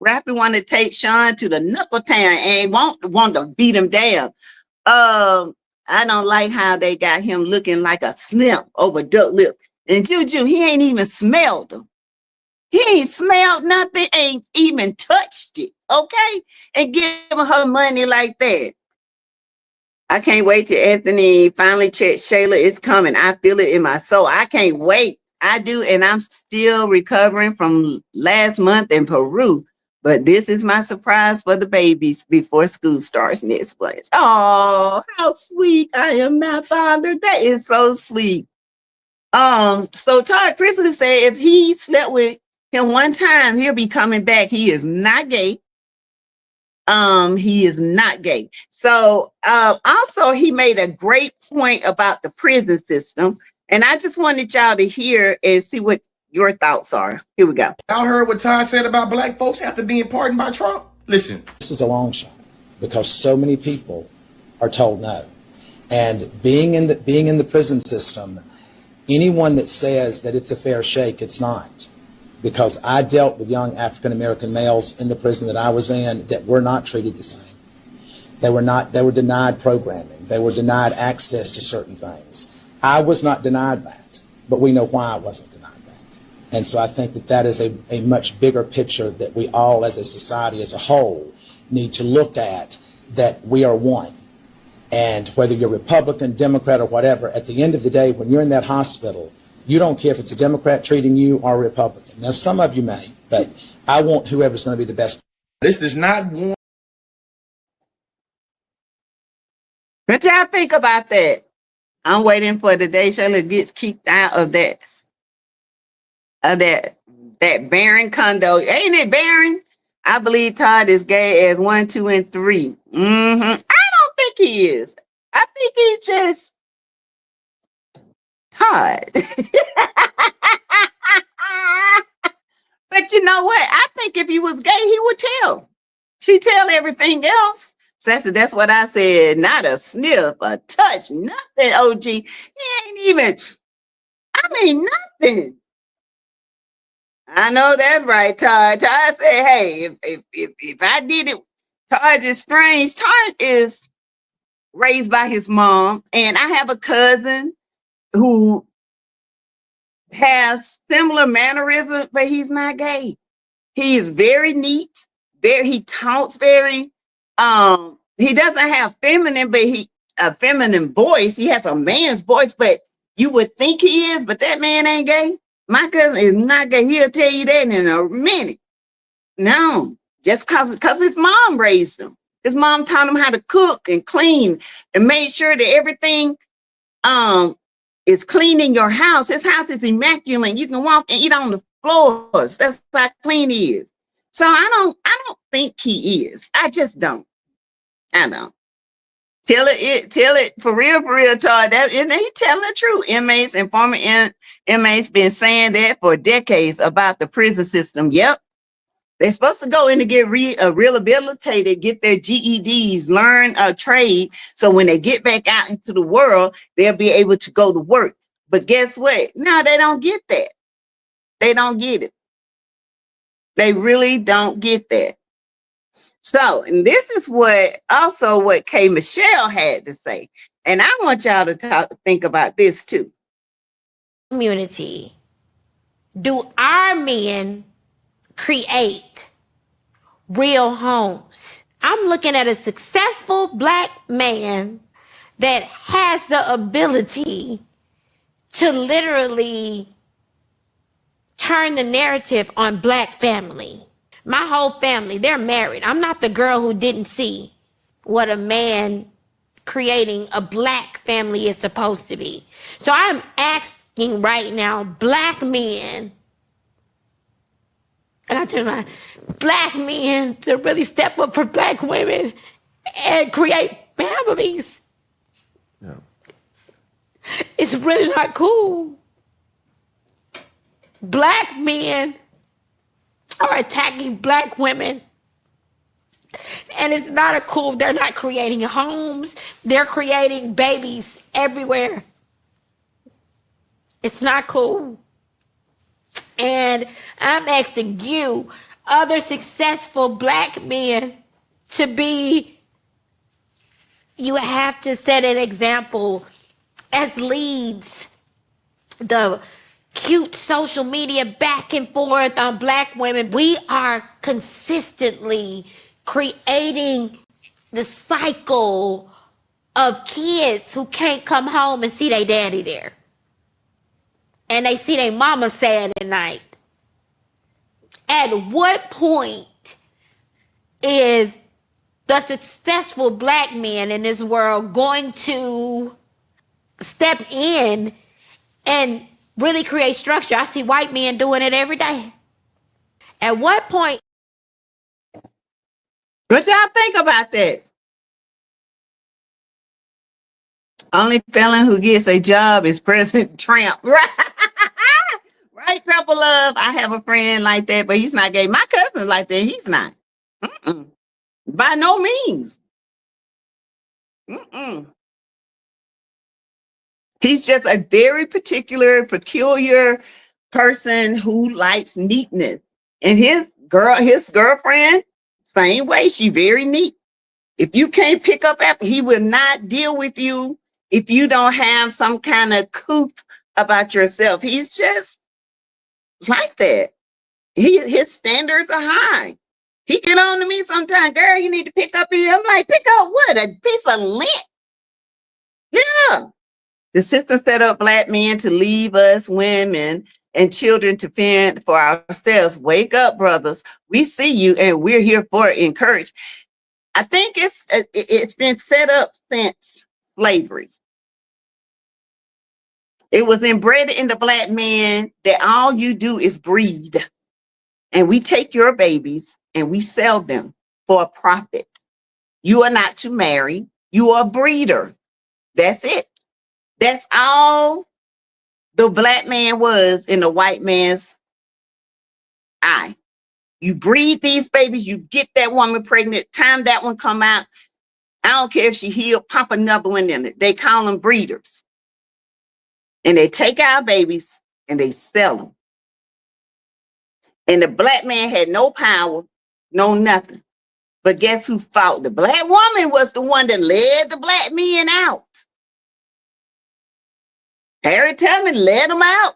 Rappy want to take Sean to the knuckle town and want to beat him down. I don't like how they got him looking like a snip over duck lip. And Juju, he ain't even smelled them. He ain't smelled nothing, ain't even touched it. Okay? And giving her money like that. I can't wait till Anthony finally checks Shayla is coming. I feel it in my soul. I can't wait. I do. And I'm still recovering from last month in Peru. But this is my surprise for the babies before school starts next month. Oh, how sweet. I am not bothered. That is so sweet. So Todd Chrisley said if he slept with him one time, he'll be coming back. He is not gay. He is not gay. So also he made a great point about the prison system. And I just wanted y'all to hear and see what your thoughts are. Here we go. Y'all heard what Todd said about black folks after being pardoned by Trump? Listen. This is a long shot because so many people are told no. And being in the prison system, anyone that says that it's a fair shake, it's not. Because I dealt with young African-American males in the prison that I was in that were not treated the same. They were denied programming. They were denied access to certain things. I was not denied that, but we know why I wasn't denied that. And so I think that that is a much bigger picture that we all as a society as a whole need to look at, that we are one. And whether you're Republican, Democrat, or whatever, at the end of the day, when you're in that hospital, you don't care if it's a Democrat treating you or a Republican. Now, some of you may, but I want whoever's going to be the best. This does not want. What y'all think about that? I'm waiting for the day Shirley gets kicked out of that barren condo. Ain't it barren? I believe Todd is gay as 1, 2, and 3. I don't think he is. I think he's just Todd. But you know what? I think if he was gay, he would tell. She tell everything else. Sassy, that's what I said. Not a sniff, a touch, nothing, OG. He ain't even, nothing. I know that's right, Todd. Todd said, hey, if I did it, Todd is strange. Todd is raised by his mom, and I have a cousin who has similar mannerisms, but he's not gay. He is very neat. He talks very, he doesn't have feminine, but a feminine voice. He has a man's voice, but you would think he is, but that man ain't gay. My cousin is not gay. He'll tell you that in a minute. No, just cause his mom raised him. His mom taught him how to cook and clean and made sure that everything is clean in your house. His house is immaculate. You can walk and eat on the floors. That's how clean he is. So I don't think he is. I just don't. I don't. Tell it for real, Todd. That and he telling the truth. Inmates and former inmates been saying that for decades about the prison system. Yep. They're supposed to go in to get rehabilitated, get their GEDs, learn a trade. So when they get back out into the world, they'll be able to go to work. But guess what? No, they don't get that. They don't get it. They really don't get that. So, and this is what K. Michelle had to say. And I want y'all to think about this too. Community. Do our men create real homes? I'm looking at a successful black man that has the ability to literally turn the narrative on black family. My whole family, they're married. I'm not the girl who didn't see what a man creating a black family is supposed to be. So I'm asking right now, black men, and I tell my black men to really step up for black women and create families. Yeah. It's really not cool. Black men are attacking black women. And it's not cool. They're not creating homes. They're creating babies everywhere. It's not cool. And I'm asking you, other successful black men, you have to set an example as leads. The cute social media back and forth on black women. We are consistently creating the cycle of kids who can't come home and see their daddy there. And they see their mama sad at night. At what point is the successful black man in this world going to step in and really create structure? I see white men doing it every day. At what point? What y'all think about that? Only felon who gets a job is President Trump, right? Right, Pepper Love. I have a friend like that, but he's not gay. My cousin's like that. He's not. Mm-mm. By no means. Mm-mm. He's just a very particular, peculiar person who likes neatness. And his girlfriend, same way. She very neat. If you can't pick up after, he will not deal with you if you don't have some kind of couth about yourself. He's just like that. His standards are high. He get on to me sometimes, girl, you need to pick up here. I'm like, pick up what? A piece of lint? Yeah. The system set up black men to leave us women and children to fend for ourselves. Wake up, brothers. We see you and we're here for it. Encourage. I think it's been set up since slavery. It was inbred in the black man that all you do is breed. And we take your babies and we sell them for a profit. You are not to marry. You are a breeder. That's it. That's all the black man was in the white man's eye. You breed these babies, you get that woman pregnant, time that one come out, I don't care if she healed, pop another one in it. They call them breeders. And they take our babies and they sell them. And the black man had no power, no nothing. But guess who fought? The black woman was the one that led the black men out. Harriet Tubman led them out.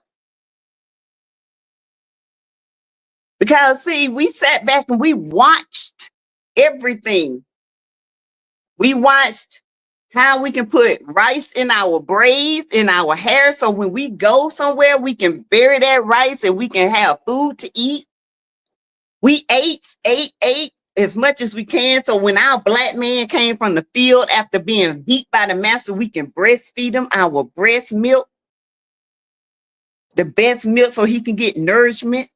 Because, see, we sat back and we watched everything. We watched how we can put rice in our braids, in our hair, so when we go somewhere, we can bury that rice and we can have food to eat. We ate as much as we can, so when our black man came from the field after being beat by the master, we can breastfeed him our breast milk, the best milk, so he can get nourishment,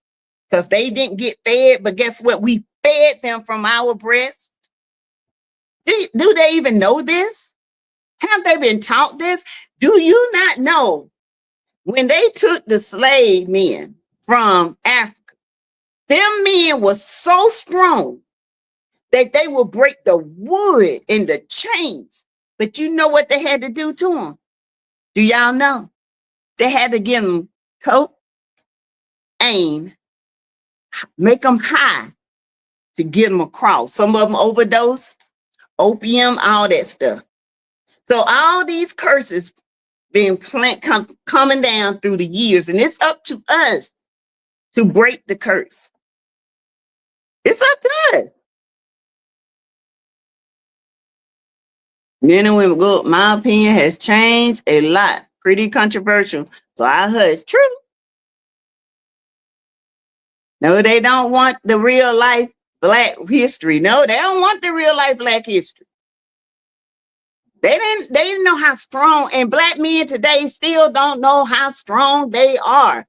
because they didn't get fed, but guess what? We fed them from our breast. Do they even know this? Have they been taught this? Do you not know when they took the slave men from Africa, them men were so strong that they will break the wood and the chains. But you know what they had to do to them? Do y'all know? They had to give them coke, aim, make them high to get them across. Some of them overdose, opium, all that stuff. So all these curses being coming down through the years, and it's up to us to break the curse. It's up to us. Men and women, look, my opinion has changed a lot. Pretty controversial. So I hush. True. No, they don't want the real life black history. No, they don't want the real life black history. They didn't know how strong, and black men today still don't know how strong they are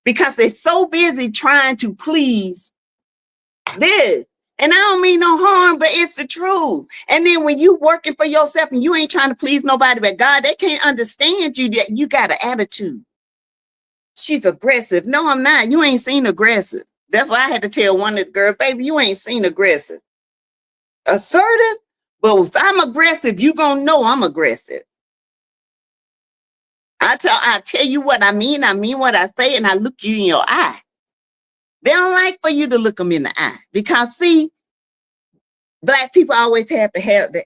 because they're so busy trying to please this. And I don't mean no harm, but it's the truth. And then when you working for yourself and you ain't trying to please nobody but God, they can't understand you that you got an attitude. She's aggressive. No, I'm not. You ain't seen aggressive. That's why I had to tell one of the girls, baby, you ain't seen aggressive. Assertive, but if I'm aggressive, you gonna know I'm aggressive. I tell you what I mean what I say, and I look you in your eye. They don't like for you to look them in the eye because, see, black people always have to have the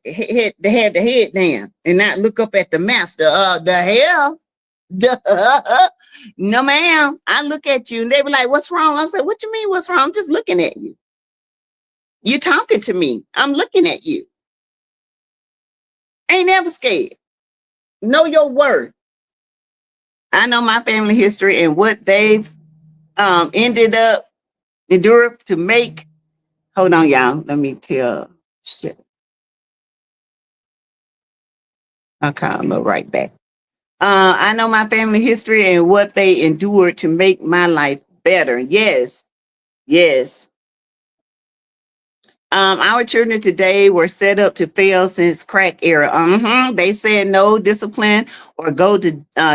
head down and not look up at the master. The hell? No, ma'am. I look at you and they be like, what's wrong? I say, what you mean, what's wrong? I'm just looking at you. You talking to me. I'm looking at you. Ain't never scared. Know your worth. I know my family history and what they've ended up enduring to make Hold on, y'all. Let me tell. Shit. Okay, I'm right back. I know my family history and what they endured to make my life better. Yes, yes. Our children today were set up to fail since crack era. They said no discipline or go to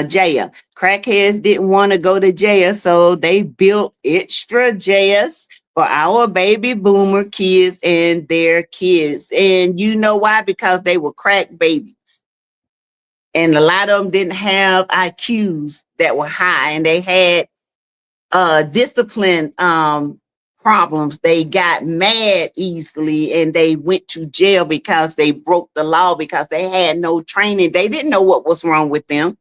jail. Crackheads didn't want to go to jail, so they built extra jails for our baby boomer kids and their kids. And you know why? Because they were crack babies. And a lot of them didn't have IQs that were high, and they had discipline problems. They got mad easily, and they went to jail because they broke the law, because they had no training. They didn't know what was wrong with them.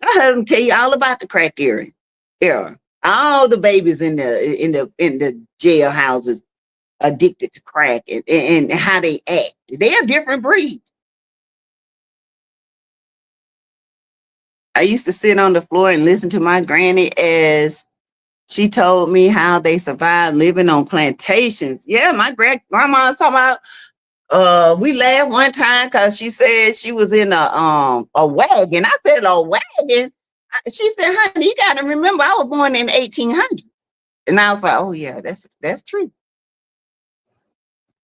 I heard them tell you all about the crack era. All the babies in the jail houses addicted to crack, and how they act. They're a different breed. I used to sit on the floor and listen to my granny as she told me how they survived living on plantations. Yeah, my grandma was talking about, we laughed one time because she said she was in a wagon. I said, a wagon? She said, honey, you got to remember, I was born in 1800. And I was like, oh yeah, that's true.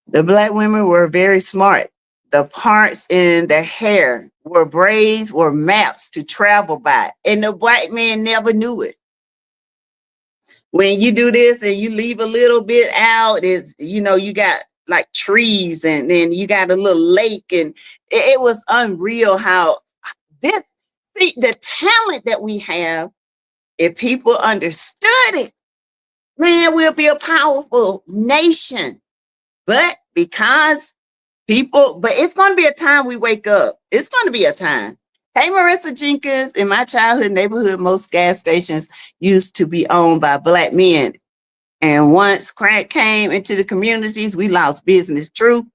The Black women were very smart. The parts in the hair were braids, were maps to travel by. And the white man never knew it. When you do this and you leave a little bit out, it's, you got like trees, and then you got a little lake, and it was unreal how the talent that we have, if people understood it, man, we'll be a powerful nation. But because but it's going to be a time we wake up. It's going to be a time. Hey, Marissa Jenkins, in my childhood neighborhood, most gas stations used to be owned by Black men. And once crack came into the communities, we lost business. True?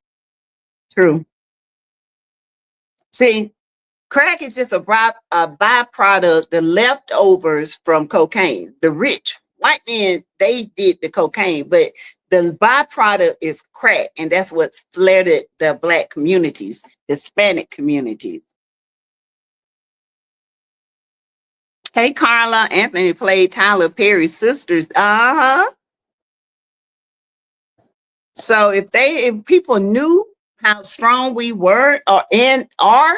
True. See, crack is just a byproduct, the leftovers from cocaine. The rich white men, they did the cocaine, but the byproduct is crack, and that's what's flooded the Black communities, Hispanic communities. Hey, Carla, Anthony played Tyler Perry's sisters. So if people knew how strong we were and are,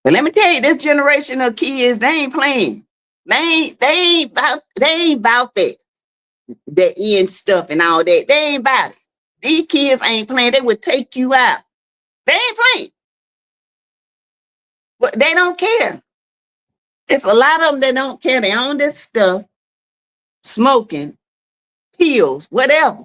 but let me tell you, this generation of kids, they ain't playing. They ain't about that. The end stuff and all that. They ain't about it. These kids ain't playing. They would take you out. They ain't playing. But they don't care. It's a lot of them that don't care. They own this stuff, smoking, pills, whatever.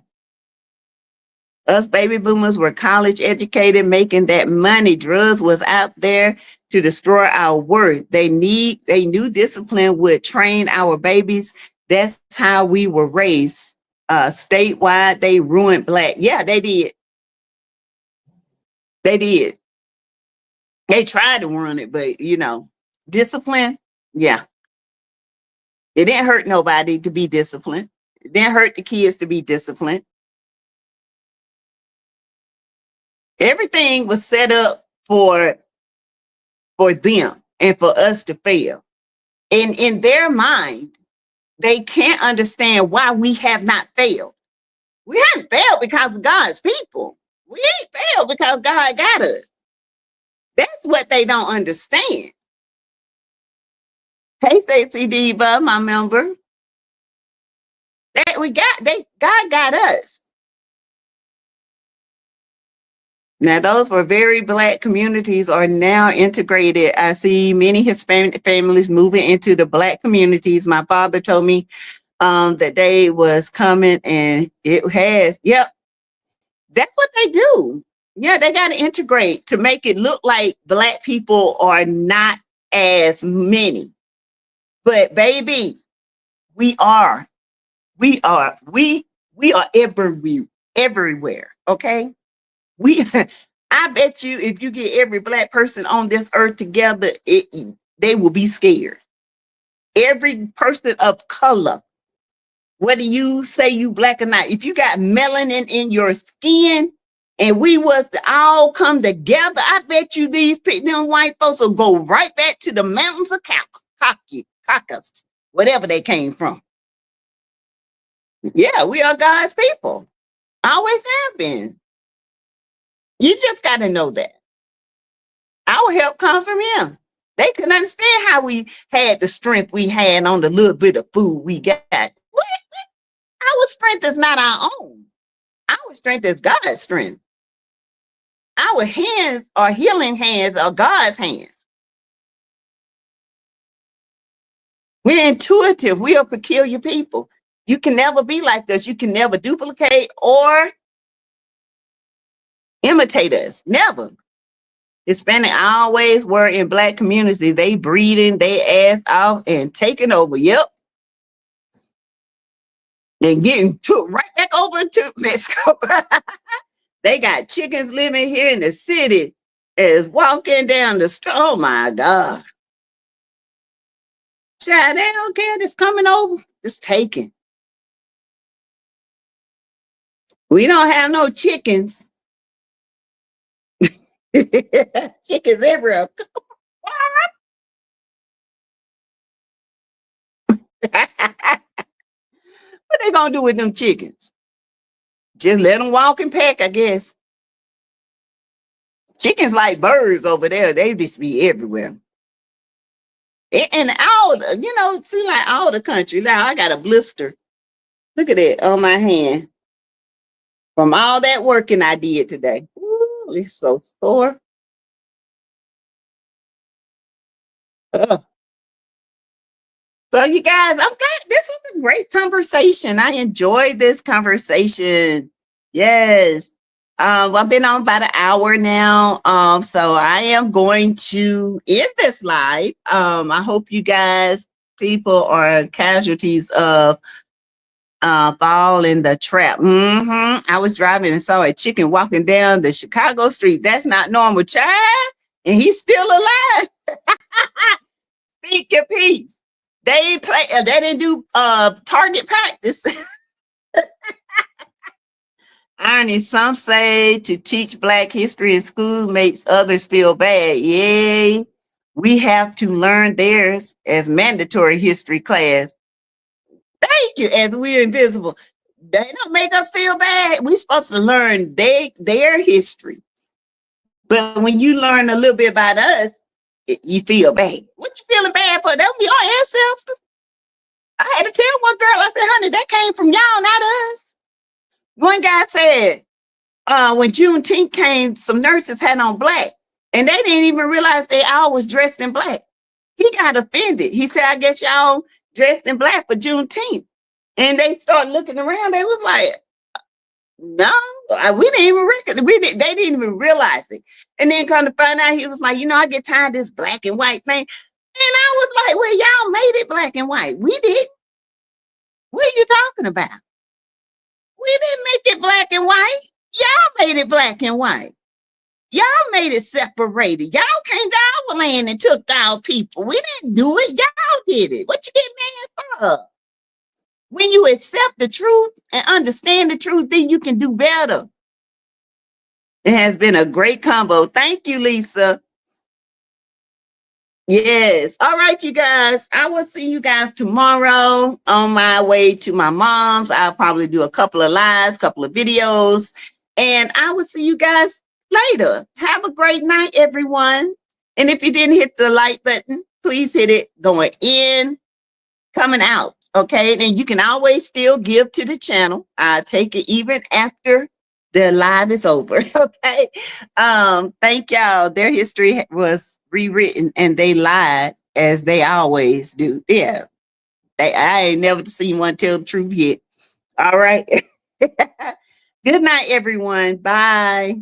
Us baby boomers were college educated, making that money. Drugs was out there to destroy our worth. They knew discipline would train our babies. That's how we were raised. Statewide, they ruined Black. Yeah, they did. They did. They tried to ruin it, but discipline, yeah. It didn't hurt nobody to be disciplined. It didn't hurt the kids to be disciplined. Everything was set up for them and for us to fail. And in their mind, they can't understand why we have not failed. We haven't failed because of God's people. We ain't failed because God got us. That's what they don't understand. Hey, Stacey Diva, my member. God got us. Now, those were very Black communities are now integrated. I see many Hispanic families moving into the Black communities. My father told me that day was coming, and it has. Yep. That's what they do. Yeah, they got to integrate to make it look like Black people are not as many. But baby, we are everywhere. Okay. I bet you if you get every Black person on this earth together, they will be scared. Every person of color, whether you say you black or not, if you got melanin in your skin and we was to all come together, I bet you them white folks will go right back to the mountains of Caucasus, whatever they came from. Yeah, we are God's people. Always have been. You just got to know that. Our help comes from him. They couldn't understand how we had the strength we had on the little bit of food we got. What? Our strength is not our own. Our strength is God's strength. Our hands are healing hands, are God's hands. We're intuitive. We are peculiar people. You can never be like us. You can never duplicate or imitate us. Never. Hispanic always were in black community. They breeding their ass off and taking over. Yep. And getting took right back over to Mexico. They got chickens living here in the city. Is walking down the street. Oh my God. Child, they don't care. It's coming over. It's taking. We don't have no chickens. Chickens everywhere. What they gonna do with them chickens? Just let them walk and pack, I guess. Chickens like birds over there. They just be everywhere. And all, see, like all the country. Now I got a blister. Look at that on my hand. From all that working I did today. Ooh, it's so sore. Ugh. So you guys, this was a great conversation. I enjoyed this conversation. Yes. I've been on about an hour now. So I am going to end this live. I hope you guys, people are casualties of fall in the trap. I was driving and saw a chicken walking down the Chicago street. That's not normal, child. And he's still alive. Speak your piece. They didn't do target practice. Irony, some say to teach Black history in school makes others feel bad. Yay, we have to learn theirs as mandatory history class. Thank you, as we're invisible. They don't make us feel bad. We're supposed to learn their history. But when you learn a little bit about us, you feel bad. What you feeling bad for? That would be our ancestors. I had to tell one girl, I said, honey, that came from y'all, not us. One guy said, when Juneteenth came, some nurses had on black, and they didn't even realize they all was dressed in black. He got offended. He said, I guess y'all dressed in black for Juneteenth. And they started looking around. They was like, no, we didn't even recognize. They didn't even realize it. And then come to find out, he was like, I get tired of this black and white thing. And I was like, well, y'all made it black and white. We didn't. What are you talking about? We didn't make it black and white. Y'all made it black and white. Y'all made it separated. Y'all came to our land and took our people. We didn't do it. Y'all did it. What you get mad for? When you accept the truth and understand the truth, then you can do better. It has been a great combo. Thank you, Lisa. Yes. All right, you guys. I will see you guys tomorrow on my way to my mom's. I'll probably do a couple of lives, couple of videos, and I will see you guys later. Have a great night, everyone. And if you didn't hit the like button, please hit it going in, coming out. Okay. And you can always still give to the channel. I take it even after the live is over. Okay. Thank y'all. Their history was rewritten and they lied as they always do. Yeah. I ain't never seen one tell the truth yet. All right. Good night, everyone. Bye.